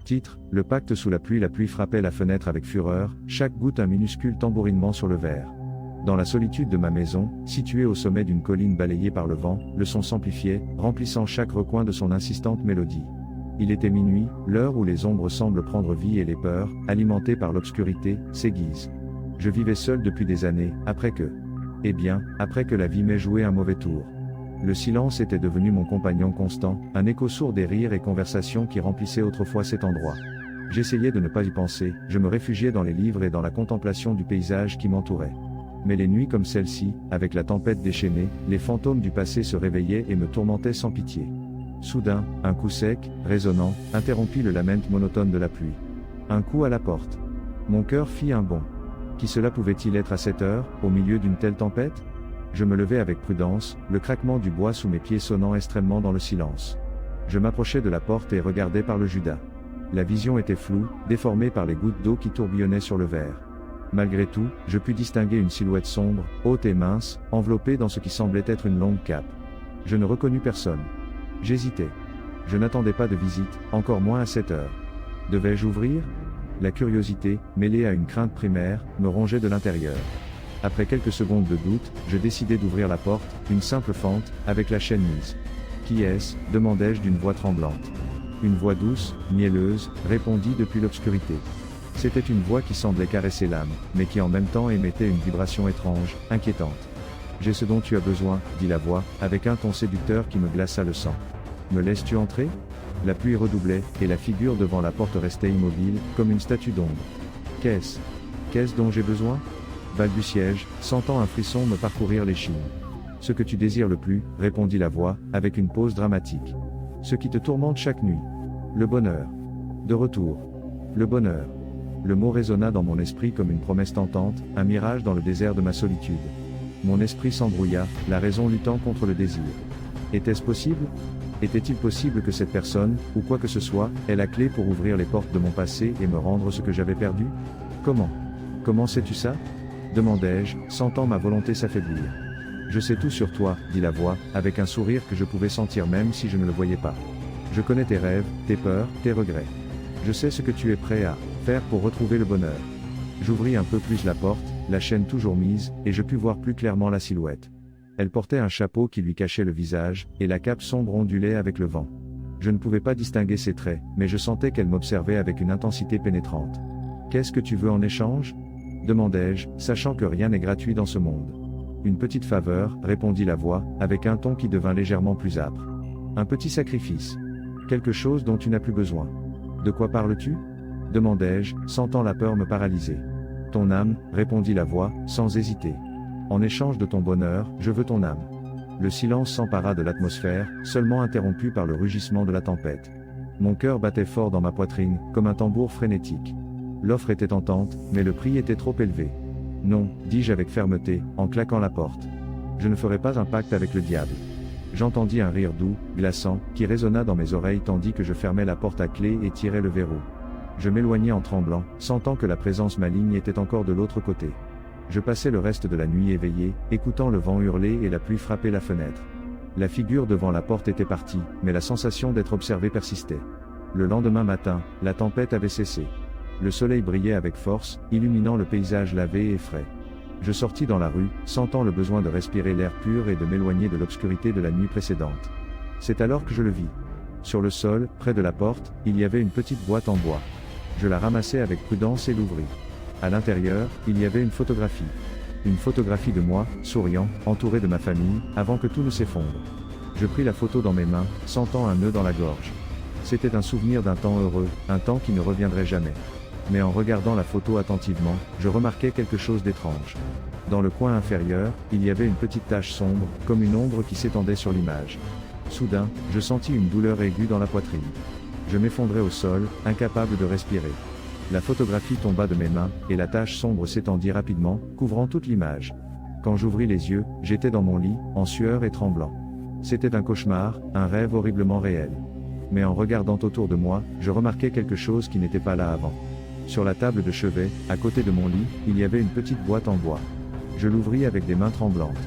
Titre, le pacte sous la pluie frappait la fenêtre avec fureur, chaque goutte un minuscule tambourinement sur le verre. Dans la solitude de ma maison, située au sommet d'une colline balayée par le vent, le son s'amplifiait, remplissant chaque recoin de son insistante mélodie. Il était minuit, l'heure où les ombres semblent prendre vie et les peurs, alimentées par l'obscurité, s'aiguisent. Je vivais seul depuis des années, après que la vie m'ait joué un mauvais tour. Le silence était devenu mon compagnon constant, un écho sourd des rires et conversations qui remplissaient autrefois cet endroit. J'essayais de ne pas y penser, je me réfugiais dans les livres et dans la contemplation du paysage qui m'entourait. Mais les nuits comme celle-ci, avec la tempête déchaînée, les fantômes du passé se réveillaient et me tourmentaient sans pitié. Soudain, un coup sec, résonnant, interrompit le lament monotone de la pluie. Un coup à la porte. Mon cœur fit un bond. Qui cela pouvait-il être à cette heure, au milieu d'une telle tempête ? Je me levai avec prudence, le craquement du bois sous mes pieds sonnant extrêmement dans le silence. Je m'approchai de la porte et regardai par le judas. La vision était floue, déformée par les gouttes d'eau qui tourbillonnaient sur le verre. Malgré tout, je pus distinguer une silhouette sombre, haute et mince, enveloppée dans ce qui semblait être une longue cape. Je ne reconnus personne. J'hésitais. Je n'attendais pas de visite, encore moins à cette heure. Devais-je ouvrir ? La curiosité, mêlée à une crainte primaire, me rongeait de l'intérieur. Après quelques secondes de doute, je décidai d'ouvrir la porte, une simple fente, avec la chaîne mise. « Qui est-ce » demandai-je d'une voix tremblante. Une voix douce, mielleuse, répondit depuis l'obscurité. C'était une voix qui semblait caresser l'âme, mais qui en même temps émettait une vibration étrange, inquiétante. « J'ai ce dont tu as besoin, » dit la voix, avec un ton séducteur qui me glaça le sang. « Me laisses-tu entrer » La pluie redoublait, et la figure devant la porte restait immobile, comme une statue d'ombre. « Qu'est-ce dont j'ai besoin » balbutiai-je, sentant un frisson me parcourir l'échine. « Ce que tu désires le plus, » répondit la voix, avec une pause dramatique. « Ce qui te tourmente chaque nuit. Le bonheur. De retour. Le bonheur. » Le mot résonna dans mon esprit comme une promesse tentante, un mirage dans le désert de ma solitude. Mon esprit s'embrouilla, la raison luttant contre le désir. Était-ce possible ? Était-il possible que cette personne, ou quoi que ce soit, ait la clé pour ouvrir les portes de mon passé et me rendre ce que j'avais perdu ? Comment sais-tu ça ? Demandai-je, sentant ma volonté s'affaiblir. Je sais tout sur toi, dit la voix, avec un sourire que je pouvais sentir même si je ne le voyais pas. Je connais tes rêves, tes peurs, tes regrets. Je sais ce que tu es prêt à faire pour retrouver le bonheur. J'ouvris un peu plus la porte, la chaîne toujours mise, et je pus voir plus clairement la silhouette. Elle portait un chapeau qui lui cachait le visage, et la cape sombre ondulait avec le vent. Je ne pouvais pas distinguer ses traits, mais je sentais qu'elle m'observait avec une intensité pénétrante. « Qu'est-ce que tu veux en échange ?» demandai-je, sachant que rien n'est gratuit dans ce monde. « Une petite faveur, » répondit la voix, avec un ton qui devint légèrement plus âpre. « Un petit sacrifice. Quelque chose dont tu n'as plus besoin. »« De quoi parles-tu » demandai-je, sentant la peur me paralyser. « Ton âme, » répondit la voix, sans hésiter. « En échange de ton bonheur, je veux ton âme. » Le silence s'empara de l'atmosphère, seulement interrompu par le rugissement de la tempête. Mon cœur battait fort dans ma poitrine, comme un tambour frénétique. L'offre était tentante, mais le prix était trop élevé. « Non, » dis-je avec fermeté, en claquant la porte. « Je ne ferai pas un pacte avec le diable. » J'entendis un rire doux, glaçant, qui résonna dans mes oreilles tandis que je fermais la porte à clé et tirais le verrou. Je m'éloignai en tremblant, sentant que la présence maligne était encore de l'autre côté. Je passai le reste de la nuit éveillé, écoutant le vent hurler et la pluie frapper la fenêtre. La figure devant la porte était partie, mais la sensation d'être observé persistait. Le lendemain matin, la tempête avait cessé. Le soleil brillait avec force, illuminant le paysage lavé et frais. Je sortis dans la rue, sentant le besoin de respirer l'air pur et de m'éloigner de l'obscurité de la nuit précédente. C'est alors que je le vis. Sur le sol, près de la porte, il y avait une petite boîte en bois. Je la ramassai avec prudence et l'ouvris. À l'intérieur, il y avait une photographie. Une photographie de moi, souriant, entouré de ma famille, avant que tout ne s'effondre. Je pris la photo dans mes mains, sentant un nœud dans la gorge. C'était un souvenir d'un temps heureux, un temps qui ne reviendrait jamais. Mais en regardant la photo attentivement, je remarquai quelque chose d'étrange. Dans le coin inférieur, il y avait une petite tache sombre, comme une ombre qui s'étendait sur l'image. Soudain, je sentis une douleur aiguë dans la poitrine. Je m'effondrai au sol, incapable de respirer. La photographie tomba de mes mains, et la tache sombre s'étendit rapidement, couvrant toute l'image. Quand j'ouvris les yeux, j'étais dans mon lit, en sueur et tremblant. C'était un cauchemar, un rêve horriblement réel. Mais en regardant autour de moi, je remarquai quelque chose qui n'était pas là avant. Sur la table de chevet, à côté de mon lit, il y avait une petite boîte en bois. Je l'ouvris avec des mains tremblantes.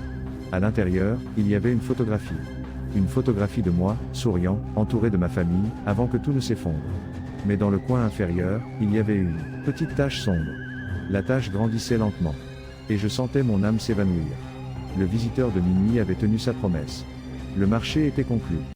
À l'intérieur, il y avait une photographie. une photographie de moi, souriant, entouré de ma famille, avant que tout ne s'effondre. Mais dans le coin inférieur, il y avait une petite tache sombre. La tache grandissait lentement. Et je sentais mon âme s'évanouir. Le visiteur de minuit avait tenu sa promesse. Le marché était conclu.